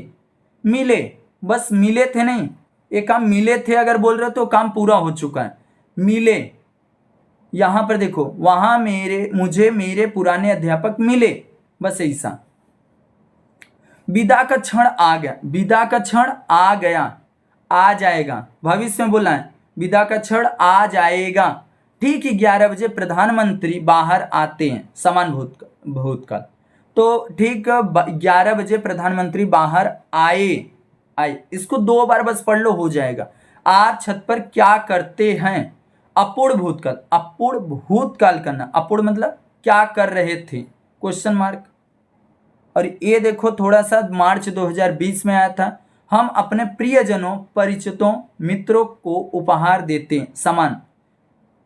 मिले, बस मिले थे नहीं, ये काम मिले थे अगर बोल रहे हो तो काम पूरा हो चुका है, मिले, यहां पर देखो वहां मुझे मेरे पुराने अध्यापक मिले, बस ऐसा। विदा का क्षण आ गया, विदा का क्षण आ गया, आ जाएगा, भविष्य में बोला है, विदा का क्षण आ जाएगा, ठीक 11 बजे प्रधानमंत्री बाहर आते हैं, समान भूतकाल, तो ठीक 11 बजे प्रधानमंत्री बाहर आए, इसको 2 बार बस पढ़ लो हो जाएगा। आप छत पर क्या करते हैं, अपूर्ण भूतकाल, अपूर्ण भूतकाल करना, अपूर्ण मतलब क्या कर रहे थे, क्वेश्चन मार्क। और ये देखो थोड़ा सा मार्च 2020 में आया था, हम अपने प्रियजनों, परिचितों, मित्रों को उपहार देते हैं, समान।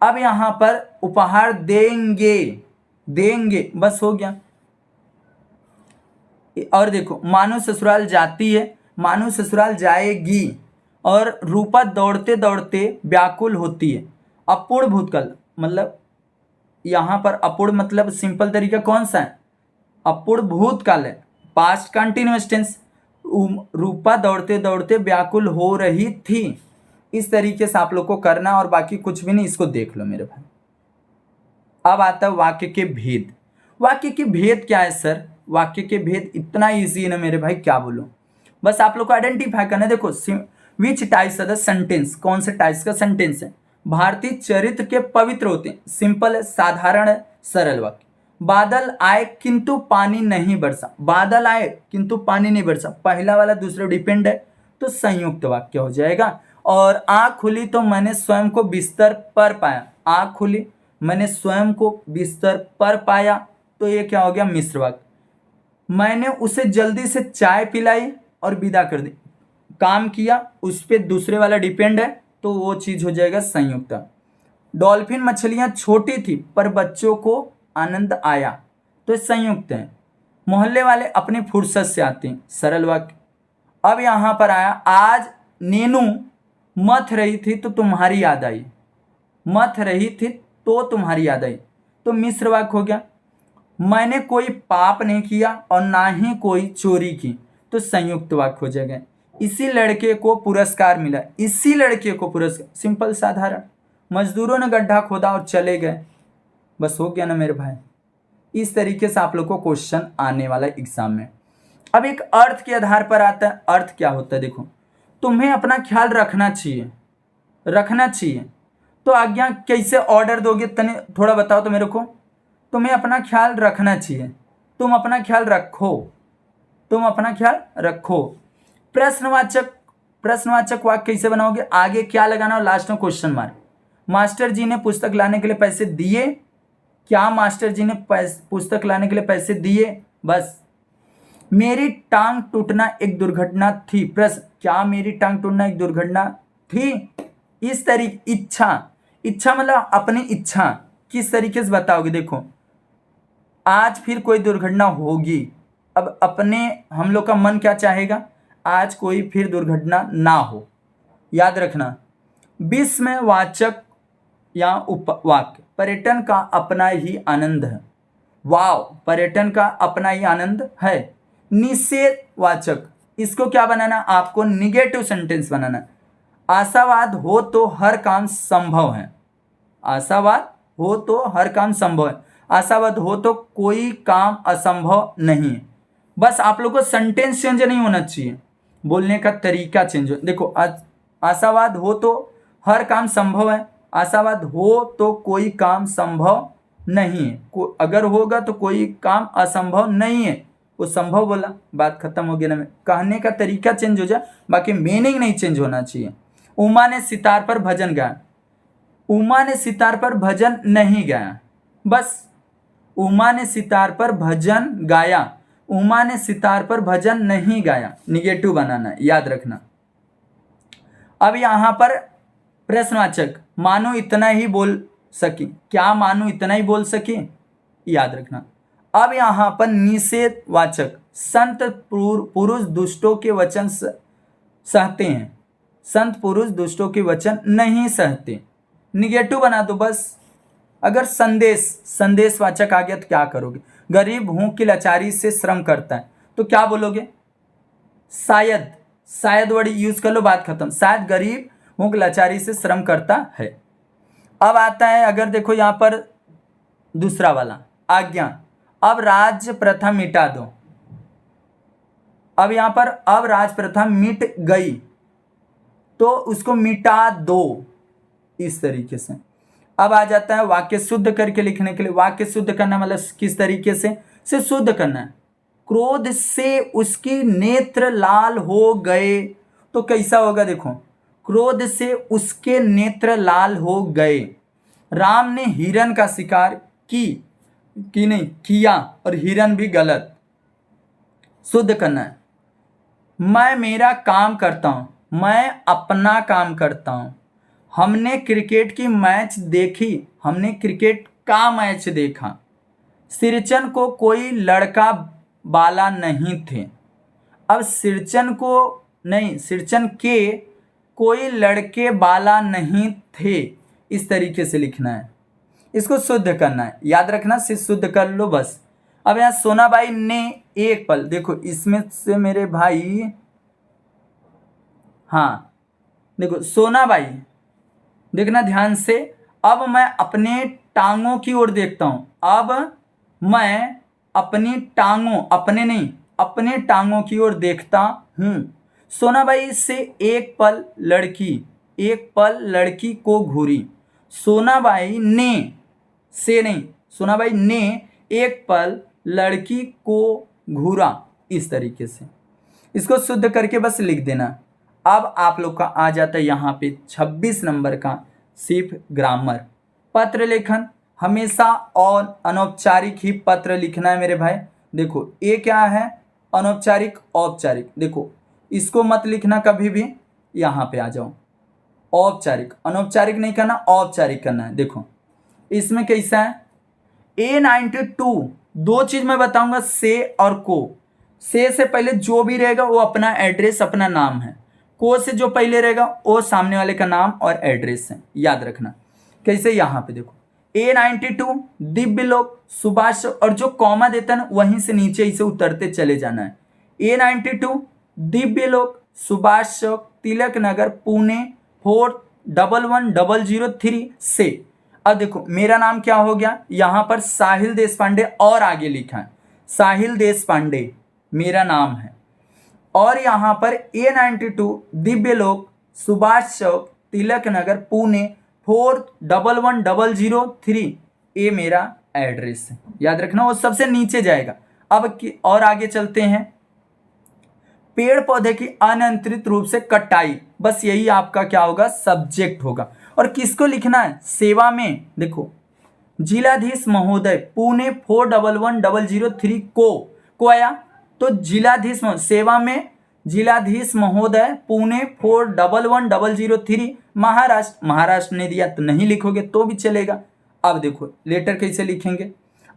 अब यहां पर उपहार देंगे, देंगे, बस हो गया। और देखो मानो ससुराल जाती है, मानो ससुराल जाएगी, और रूपा दौड़ते दौड़ते व्याकुल होती है, अपूर्ण भूतकाल मतलब यहां पर अपूर्ण मतलब सिंपल तरीका कौन सा है, अपूर्ण भूतकाल है, पास्ट कंटिन्यूअस टेंस, रूपा दौड़ते दौड़ते व्याकुल हो रही थी, इस तरीके से आप लोग को करना, और बाकी कुछ भी नहीं, इसको देख लो मेरे भाई। अब आता है वाक्य के भेद। वाक्य के भेद क्या है सर? वाक्य के भेद इतना इजी है ना मेरे भाई, क्या बोलूं। बस आप लोग को आइडेंटिफाई करना है। देखो, which types of the sentence, कौन से टाइप्स का सेंटेंस है। भारतीय चरित्र के पवित्र होते हैं, सिंपल है, साधारण है, सरल वाक्य। बादल आए किंतु पानी नहीं बरसा, बादल आए किंतु पानी नहीं बरसा, पहला वाला दूसरे डिपेंड है, तो संयुक्त वाक्य हो जाएगा। और आंख खुली तो मैंने स्वयं को बिस्तर पर पाया, आंख खुली मैंने स्वयं को बिस्तर पर पाया, तो ये क्या हो गया, मिश्र वाक्य। मैंने उसे जल्दी से चाय पिलाई और विदा कर दी, काम किया उस पर दूसरे वाला डिपेंड है, तो वो चीज हो जाएगा संयुक्त। डॉल्फिन मछलियां छोटी थी पर बच्चों को आनंद आया, तो संयुक्त है। मोहल्ले वाले अपनी फुर्सत से आते हैं, सरल वाक्य। अब यहां पर आया, आज नीनू मथ रही थी तो तुम्हारी याद आई, मथ रही थी तो तुम्हारी याद आई, तो मिश्र वाक्य हो गया। मैंने कोई पाप नहीं किया और ना ही कोई चोरी की, तो संयुक्त वाक्य हो जाएगा। इसी लड़के को पुरस्कार मिला, इसी लड़के को पुरस्कार, सिंपल साधारण। मजदूरों ने गड्ढा खोदा और चले गए, बस हो गया ना मेरे भाई। इस तरीके से आप लोग को क्वेश्चन आने वाला एग्जाम में। अब एक अर्थ के आधार पर आता है। अर्थ क्या होता है, देखो, तुम्हें अपना ख्याल रखना चाहिए, रखना चाहिए, तो आज्ञा कैसे ऑर्डर दोगे, तने थोड़ा बताओ तो मेरे को। तुम्हें अपना ख्याल रखना चाहिए, तुम अपना ख्याल रखो, तुम अपना ख्याल रखो। प्रश्नवाचक, प्रश्नवाचक वाक्य कैसे बनाओगे, आगे क्या लगाना और लास्ट में क्वेश्चन मार्क। मास्टर जी ने पुस्तक लाने के लिए पैसे दिए, क्या मास्टर जी ने पुस्तक लाने के लिए पैसे दिए, बस। मेरी टांग टूटना एक दुर्घटना थी, प्रश्न, क्या मेरी टांग टूटना एक दुर्घटना थी। इस तरीके, इच्छा, इच्छा मतलब अपनी इच्छा किस तरीके से बताओगे, देखो, आज फिर कोई दुर्घटना होगी, अब अपने हम लोग का मन क्या चाहेगा, आज कोई फिर दुर्घटना ना हो, याद रखना। विस्मयवाचक या उपवाक्य, पर्यटन का अपना ही आनंद है, वाव, पर्यटन का अपना ही आनंद है। निषेधवाचक, इसको क्या बनाना, आपको निगेटिव सेंटेंस बनाना। आशावाद हो तो हर काम संभव है, आशावाद हो तो हर काम संभव है, आशावाद हो तो कोई काम असंभव नहीं है। बस आप लोग को सेंटेंस चेंज नहीं होना चाहिए, बोलने का तरीका चेंज हो। देखो, आशावाद हो तो हर काम संभव है, आशावाद हो तो कोई काम संभव नहीं है, अगर होगा तो कोई काम असंभव नहीं है, वो संभव बोला, बात खत्म हो गया ना। कहने का तरीका चेंज हो जाए, बाकी मीनिंग नहीं चेंज होना चाहिए। उमा ने सितार पर भजन गाया, उमा ने सितार पर भजन नहीं गाया, बस। उमा ने सितार पर भजन गाया, उमा ने सितार पर भजन नहीं गाया, निगेटिव बनाना, याद रखना। अब यहां पर प्रश्नवाचक, मानो इतना ही बोल सके, क्या मानो इतना ही बोल सके, याद रखना। अब यहां पर निषेधवाचक, संत पुरुष दुष्टों के वचन सहते हैं, संत पुरुष दुष्टों के वचन नहीं सहते, निगेटिव बना दो बस। अगर संदेशवाचक आ गया तो क्या करोगे, गरीब भूख की लाचारी से श्रम करता है, तो क्या बोलोगे, शायद, शायद वर्ड यूज कर लो, बात खत्म। शायद गरीब भूख लाचारी से श्रम करता है। अब आता है, अगर देखो यहां पर दूसरा वाला, आज्ञा, अब राज प्रथा मिटा दो, अब यहां पर अब राज प्रथा मिट गई, तो उसको मिटा दो, इस तरीके से। अब आ जाता है वाक्य शुद्ध करके लिखने के लिए। वाक्य शुद्ध करना मतलब किस तरीके से शुद्ध करना है। क्रोध से उसकी नेत्र लाल हो गए, तो कैसा होगा, देखो, क्रोध से उसके नेत्र लाल हो गए। राम ने हिरन का शिकार की नहीं किया, और हिरन भी गलत, शुद्ध करना है। मैं मेरा काम करता हूं, मैं अपना काम करता हूं। हमने क्रिकेट की मैच देखी, हमने क्रिकेट का मैच देखा। सिरचन को कोई लड़का बाला नहीं थे, अब सिरचन को नहीं, सिरचन के कोई लड़के बाला नहीं थे, इस तरीके से लिखना है, इसको शुद्ध करना है, याद रखना, से शुद्ध कर लो बस। अब यहाँ सोनाबाई ने एक पल, देखो इसमें से मेरे भाई, हाँ देखो सोनाबाई, देखना ध्यान से। अब मैं अपने टांगों की ओर देखता हूं, अब मैं अपनी टांगों, अपने नहीं, अपने टांगों की ओर देखता हूँ। सोनाबाई से एक पल लड़की को घूरी। सोनाबाई ने, से नहीं, सोनाबाई ने एक पल लड़की को घूरा। इस तरीके से इसको शुद्ध करके बस लिख देना। अब आप लोग का आ जाता है यहाँ पे 26 नंबर का सिर्फ ग्रामर। पत्र लेखन हमेशा और अनौपचारिक ही पत्र लिखना है मेरे भाई। देखो ये क्या है, अनौपचारिक औपचारिक। देखो इसको मत लिखना कभी भी, यहाँ पे आ जाओ। औपचारिक, अनौपचारिक नहीं करना, औपचारिक करना है। देखो इसमें कैसा है, A92 दो चीज मैं बताऊंगा, से और को। से पहले जो भी रहेगा वो अपना एड्रेस, अपना नाम है। को से जो पहले रहेगा वो सामने वाले का नाम और एड्रेस है, याद रखना। कैसे, यहाँ पे देखो A92 दिव्य लोक सुभाष, और जो कॉमा देता है ना वहीं से नीचे इसे उतरते चले जाना है। A92 दिव्य लोक सुभाष चौक तिलक नगर पुणे 411003 से। अब देखो मेरा नाम क्या हो गया, यहाँ पर साहिल देश पांडे और आगे लिखा है, साहिल देश पांडे मेरा नाम है। और यहाँ पर A92 दिव्य लोक सुभाष चौक तिलक नगर पुणे 411003 ये मेरा एड्रेस है, याद रखना। वो सबसे नीचे जाएगा। अब और आगे चलते हैं। पेड़ पौधे की अनियंत्रित रूप से कटाई, बस यही आपका क्या होगा, सब्जेक्ट होगा। और किसको लिखना है, सेवा में। देखो जिलाधीश महोदय पुणे 411003 को आया तो जिलाधीश सेवा में जिलाधीश महोदय पुणे 411003 महाराष्ट्र, महाराष्ट्र ने दिया तो नहीं लिखोगे तो भी चलेगा। अब देखो लेटर कैसे लिखेंगे,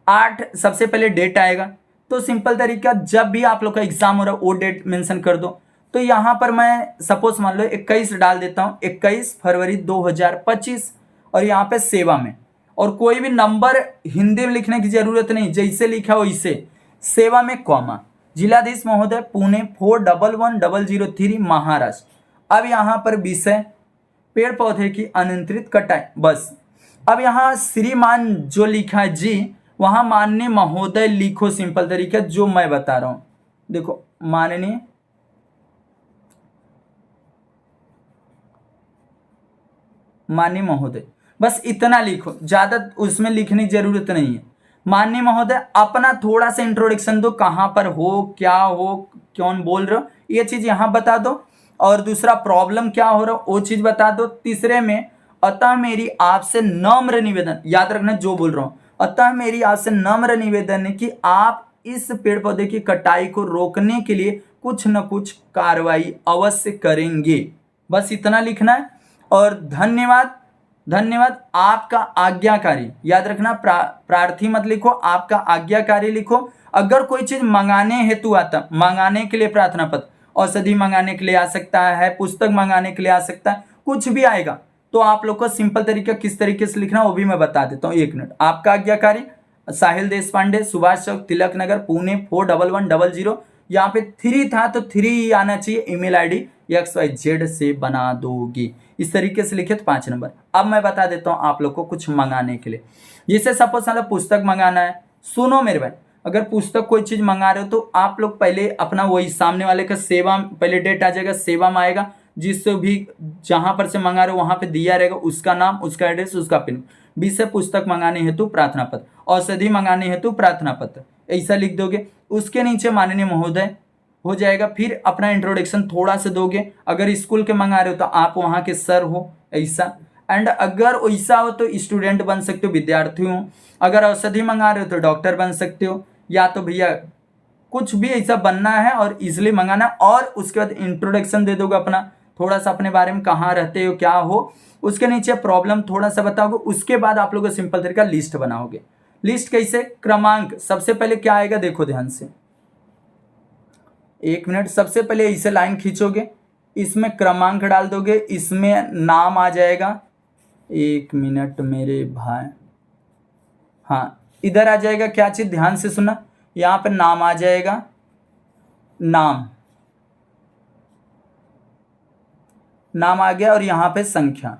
8 सबसे पहले डेट आएगा। तो सिंपल तरीका, जब भी आप लोग का एग्जाम हो रहा है वो डेट मेंशन कर दो। तो यहाँ पर मैं सपोज मान लो 21 डाल देता हूँ, 21 फरवरी 2025। और यहाँ पे सेवा में, और कोई भी नंबर हिंदी में लिखने की जरूरत नहीं, जैसे लिखा वैसे। सेवा में कॉमा, जिलाधीश महोदय पुणे 411003 महाराष्ट्र। अब यहाँ पर विषय पेड़ पौधे की अनियंत्रित कटाई, बस। अब यहाँ श्रीमान जो लिखा है जी, वहां माननीय महोदय लिखो, सिंपल तरीका जो मैं बता रहा हूं। देखो माननीय महोदय, बस इतना लिखो, ज्यादा उसमें लिखने की जरूरत नहीं है। माननीय महोदय, अपना थोड़ा सा इंट्रोडक्शन दो, कहां पर हो, क्या हो, कौन बोल रहे हो, ये चीज यहां बता दो। और दूसरा प्रॉब्लम क्या हो रहा है वो चीज बता दो। तीसरे में अतः मेरी आपसे नम्र निवेदन, याद रखना जो बोल रहा हूं, अतः मेरी आपसे नम्र निवेदन है कि आप इस पेड़ पौधे की कटाई को रोकने के लिए कुछ न कुछ कार्रवाई अवश्य करेंगे, बस इतना लिखना है। और धन्यवाद, धन्यवाद आपका आज्ञाकारी, याद रखना प्रार्थी मत लिखो, आपका आज्ञाकारी लिखो। अगर कोई चीज मंगाने हेतु आता, मंगाने के लिए प्रार्थना पत्र, औषधि मंगाने के लिए आ सकता है, पुस्तक मंगाने के लिए आ सकता है, कुछ भी आएगा तो आप लोग को सिंपल तरीका किस तरीके से लिखना वो भी मैं बता देता हूँ। 1 मिनट। आपका आज्ञाकारी साहिल देश पांडे सुभाष चौक तिलक नगर पुणे 4110। यहाँ पे 3 था तो 3 ही आना चाहिए। ईमेल आईडी XYZ से बना दोगे, इस तरीके से लिखे तो 5 नंबर। अब मैं बता देता हूँ आप लोग को कुछ मंगाने के लिए। जैसे सपोज मतलब पुस्तक मंगाना है, सुनो मेरे भाई, अगर पुस्तक कोई चीज मंगा रहे हो तो आप लोग पहले अपना वही सामने वाले का सेवा, पहले डेट आ जाएगा, सेवा में आएगा, जिससे भी जहां पर से मंगा रहे हो वहां पे दिया रहेगा उसका नाम, उसका एड्रेस, उसका पिन। विषय पुस्तक मंगाने हेतु प्रार्थना पत्र, औषधि मंगाने हेतु प्रार्थना पत्र, ऐसा लिख दोगे। उसके नीचे माननीय महोदय हो जाएगा। फिर अपना इंट्रोडक्शन थोड़ा सा दोगे। अगर स्कूल के मंगा रहे हो तो आप वहाँ के सर हो, ऐसा। एंड अगर वैसा हो तो स्टूडेंट बन सकते हो, विद्यार्थी हो। अगर औषधि मंगा रहे हो तो डॉक्टर बन सकते हो, या तो भैया कुछ भी ऐसा बनना है और इजिली मंगाना। और उसके बाद इंट्रोडक्शन दे दोगे अपना, थोड़ा सा अपने बारे में, कहाँ रहते हो, क्या हो। उसके नीचे प्रॉब्लम थोड़ा सा बताओगे। उसके बाद आप लोग सिंपल तरीका लिस्ट बनाओगे। लिस्ट कैसे, क्रमांक सबसे पहले क्या आएगा देखो ध्यान से, 1 मिनट। सबसे पहले इसे लाइन खींचोगे, इसमें क्रमांक डाल दोगे, इसमें नाम आ जाएगा। 1 मिनट मेरे भाई, हाँ इधर आ जाएगा क्या चीज, ध्यान से सुना, यहाँ पे नाम आ जाएगा, नाम आ गया। और यहाँ पे संख्या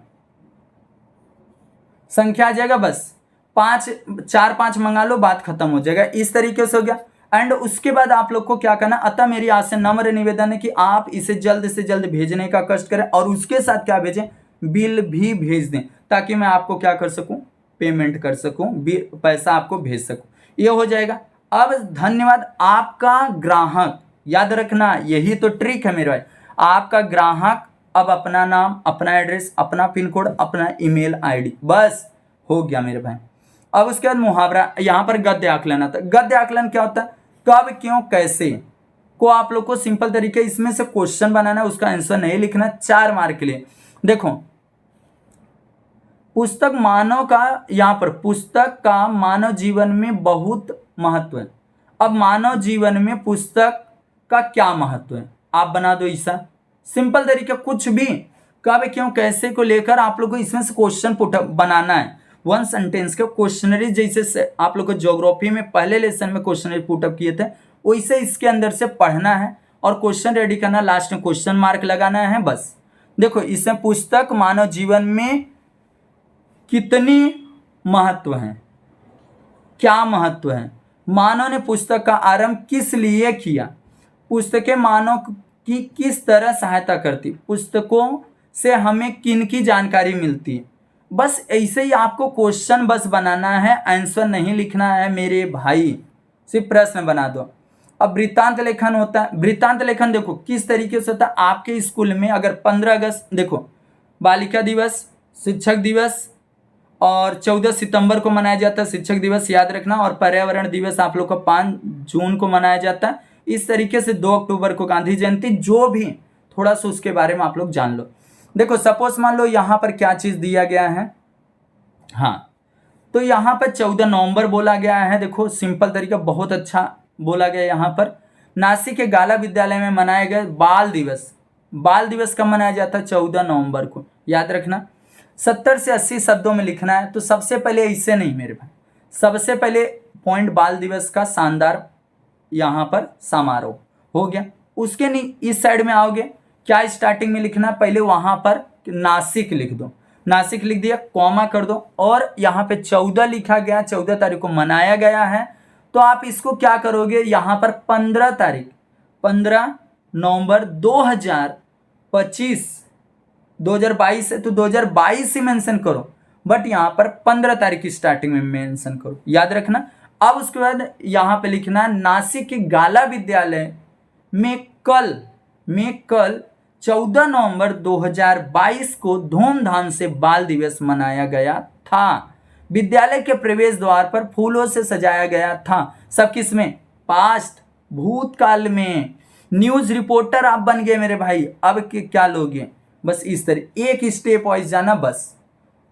आ जाएगा, बस। चार पांच मंगा लो, बात खत्म हो जाएगा। इस तरीके से हो गया। एंड उसके बाद आप लोग को क्या करना, अतः मेरी आज से नम्र निवेदन है कि आप इसे जल्द से जल्द भेजने का कष्ट करें और उसके साथ क्या भेजें, बिल भी भेज दें, ताकि मैं आपको क्या कर सकूं, पेमेंट कर सकूं, पैसा आपको भेज सकूं। ये हो जाएगा। अब धन्यवाद आपका ग्राहक, याद रखना यही तो ट्रिक है मेरे भाई। आपका ग्राहक अब अपना नाम, अपना एड्रेस, अपना पिन कोड, अपना ईमेल आईडी, बस हो गया मेरे भाई। अब उसके बाद मुहावरा, यहां पर गद्य आकलन आता है। गद्य आकलन क्या होता है, कब क्यों कैसे को आप लोग को सिंपल तरीके इसमें से क्वेश्चन बनाना है, उसका आंसर नहीं लिखना, 4 मार्क के लिए। देखो पुस्तक मानव का, यहां पर पुस्तक का मानव जीवन में बहुत महत्व है। अब मानव जीवन में पुस्तक का क्या महत्व है, आप बना दो ऐसा सिंपल तरीका, कुछ भी कब क्यों कैसे को लेकर आप लोग को इसमें से क्वेश्चन पुट बनाना है। 1 सेंटेंस के क्वेश्चनरी, जैसे आप लोग को ज्योग्राफी में पहले लेसन में क्वेश्चनरी पुटअप किए थे, वैसे इसके अंदर से पढ़ना है और क्वेश्चन रेडी करना, लास्ट में क्वेश्चन मार्क लगाना है, बस। देखो इसमें पुस्तक मानव जीवन में कितनी महत्व है, क्या महत्व है, मानव ने पुस्तक का आरंभ किस लिए किया, पुस्तकें मानव की किस तरह सहायता करती, पुस्तकों से हमें किन की जानकारी मिलती है। बस ऐसे ही आपको क्वेश्चन बस बनाना है, आंसर नहीं लिखना है मेरे भाई, सिर्फ प्रश्न बना दो। अब वृत्तांत लेखन होता है। वृत्तांत लेखन देखो किस तरीके से होता है, आपके स्कूल में अगर 15 अगस्त, देखो बालिका दिवस, शिक्षक दिवस और 14 सितंबर को मनाया जाता है शिक्षक दिवस, याद रखना, और पर्यावरण दिवस आप लोग का 5 जून को मनाया जाता है। इस तरीके से 2 अक्टूबर को गांधी जयंती, जो भी थोड़ा सा उसके बारे में आप लोग जान लो। देखो सपोज मान लो यहाँ पर क्या चीज दिया गया है, हाँ तो यहाँ पर 14 नवंबर बोला गया है। देखो सिंपल तरीका बहुत अच्छा बोला गया यहाँ पर। नासिक के गाला विद्यालय में मनाए गए बाल दिवस, बाल दिवस कब मनाया जाता है, 14 नवंबर को, याद रखना। 70 से 80 शब्दों में लिखना है, तो सबसे पहले इससे नहीं मेरे भाई, सबसे पहले पॉइंट बाल दिवस का शानदार यहाँ पर समारोह हो गया। उसके नहीं इस साइड में आओगे, क्या स्टार्टिंग में लिखना, पहले वहां पर नासिक लिख दो, नासिक लिख दिया, कॉमा कर दो, और यहाँ पे 14 लिखा गया, 14 तारीख को मनाया गया है, तो आप इसको क्या करोगे, यहाँ पर 15 तारीख, 15 नवंबर 2025, 2022 है तो 2022 ही मेंशन करो, बट यहाँ पर 15 तारीख की स्टार्टिंग में मेंशन करो, याद रखना। अब उसके बाद यहाँ पे लिखना है नासिक के गाला विद्यालय में कल 14 नवंबर 2022 को धूमधाम से बाल दिवस मनाया गया था। विद्यालय के प्रवेश द्वार पर फूलों से सजाया गया था। सब किस में, पास्ट, भूतकाल में। न्यूज रिपोर्टर आप बन गए मेरे भाई, अब क्या लोगे, बस इस तरह एक स्टेप वाइज जाना बस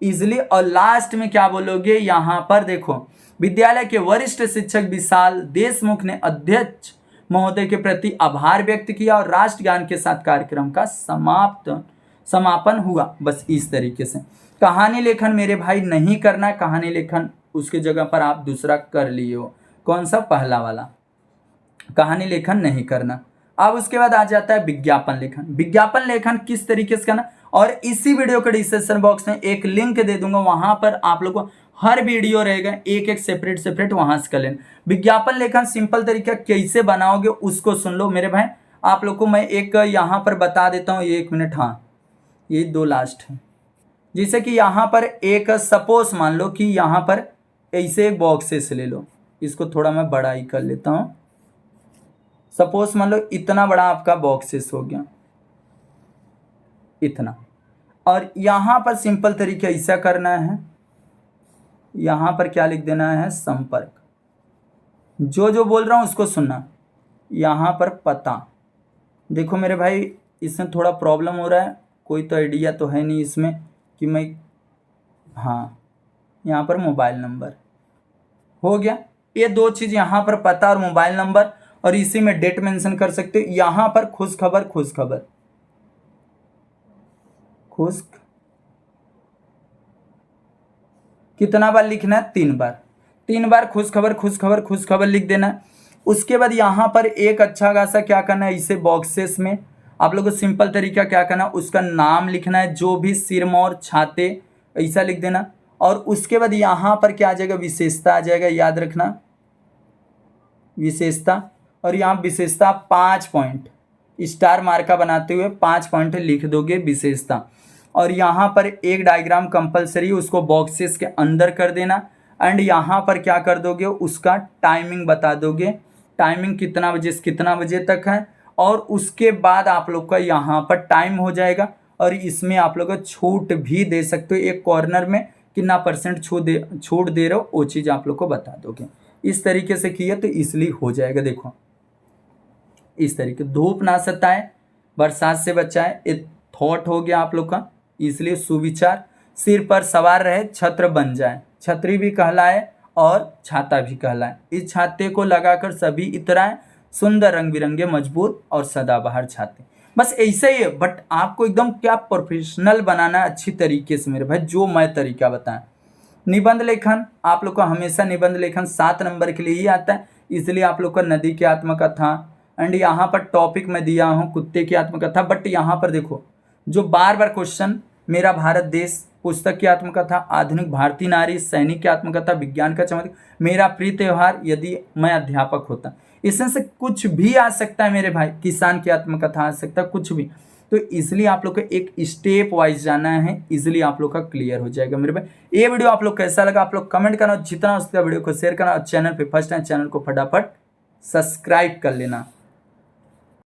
इजिली। और लास्ट में क्या बोलोगे, यहां पर देखो विद्यालय के वरिष्ठ शिक्षक विशाल देशमुख ने अध्यक्ष महोदय के प्रति आभार व्यक्त किया और राष्ट्रगान के साथ कार्यक्रम का समापन हुआ। बस इस तरीके से। कहानी लेखन मेरे भाई नहीं करना, कहानी लेखन उसके जगह पर आप दूसरा कर लिए हो, कौन सा, पहला वाला, कहानी लेखन नहीं करना। अब उसके बाद आ जाता है विज्ञापन लेखन। विज्ञापन लेखन किस तरीके से करना, और इसी वीडियो के डिस्क्रिप्शन बॉक्स में एक लिंक दे दूंगा, वहां पर आप लोग को हर वीडियो रहेगा, एक एक सेपरेट वहां से कर लेना। विज्ञापन लेखन सिंपल तरीका कैसे बनाओगे उसको सुन लो मेरे भाई। आप लोग को मैं एक यहाँ पर बता देता हूँ, 1 मिनट, हाँ ये 2 लास्ट है। जैसे कि यहाँ पर एक सपोज मान लो कि यहाँ पर ऐसे एक बॉक्सेस ले लो, इसको थोड़ा मैं बड़ा ही कर लेता हूँ। सपोज मान लो इतना बड़ा आपका बॉक्सेस हो गया, इतना, और यहाँ पर सिंपल तरीका ऐसा करना है, यहाँ पर क्या लिख देना है, संपर्क, जो बोल रहा हूँ उसको सुनना। यहाँ पर पता, देखो मेरे भाई इसमें थोड़ा प्रॉब्लम हो रहा है, कोई तो आइडिया तो है नहीं इसमें कि मैं, हाँ यहाँ पर मोबाइल नंबर हो गया। ये 2 चीज़ यहाँ पर पता और मोबाइल नंबर, और इसी में डेट मेंशन कर सकते हो। यहाँ पर खुश खबर कितना बार लिखना है, 3 बार, 3 बार खुश खबर लिख देना है। उसके बाद यहाँ पर एक अच्छा खासा क्या करना है, इसे बॉक्सेस में आप लोगों को सिंपल तरीका क्या करना है, उसका नाम लिखना है, जो भी सिरमौर छाते ऐसा लिख देना। और उसके बाद यहाँ पर क्या आ जाएगा, विशेषता आ जाएगा, याद रखना विशेषता। और यहाँ विशेषता 5 पॉइंट स्टार मार्का बनाते हुए 5 पॉइंट लिख दोगे विशेषता। और यहाँ पर एक डायग्राम कंपलसरी, उसको बॉक्सेस के अंदर कर देना। एंड यहाँ पर क्या कर दोगे, उसका टाइमिंग बता दोगे, टाइमिंग कितना बजे से कितना बजे तक है। और उसके बाद आप लोग का यहाँ पर टाइम हो जाएगा। और इसमें आप लोग छूट भी दे सकते हो, एक कॉर्नर में कितना % छूट दे रहे हो वो चीज़ आप लोग को बता दोगे। इस तरीके से किए तो इसलिए हो जाएगा। देखो इस तरीके, धूप ना सताए, बरसात से बचाए, एक थॉट हो गया आप लोग का। इसलिए सुविचार, सिर पर सवार रहे छत्र बन जाए, छतरी भी कहलाए और छाता भी कहलाए। इस छाते को लगाकर सभी इतराएं, सुंदर रंग बिरंगे मजबूत और सदाबहार छाते। बस ऐसा ही है, बट आपको एकदम क्या प्रोफेशनल बनाना है अच्छी तरीके से मेरे भाई, जो मैं तरीका बताएं। निबंध लेखन, आप लोग को हमेशा निबंध लेखन 7 नंबर के लिए ही आता है, इसलिए आप लोग को नदी की आत्मकथा। एंड यहाँ पर टॉपिक मैं दिया हूँ कुत्ते की आत्मकथा। बट यहाँ पर देखो जो बार बार क्वेश्चन, मेरा भारत देश, पुस्तक की आत्मकथा, आधुनिक भारतीय नारी, सैनिक की आत्मकथा, विज्ञान का चमत्कार, मेरा प्रिय त्योहार, यदि मैं अध्यापक होता, इसमें से कुछ भी आ सकता है मेरे भाई, किसान की आत्मकथा आ सकता है, कुछ भी। तो इसलिए आप लोग को एक स्टेप वाइज जाना है, इसलिए आप लोग का क्लियर हो जाएगा मेरे भाई। ये वीडियो आप लोग कैसा लगा आप लोग कमेंट करना, जितना उसका वीडियो को शेयर करना, और चैनल पे फर्स्ट टाइम चैनल को फटाफट सब्सक्राइब कर लेना।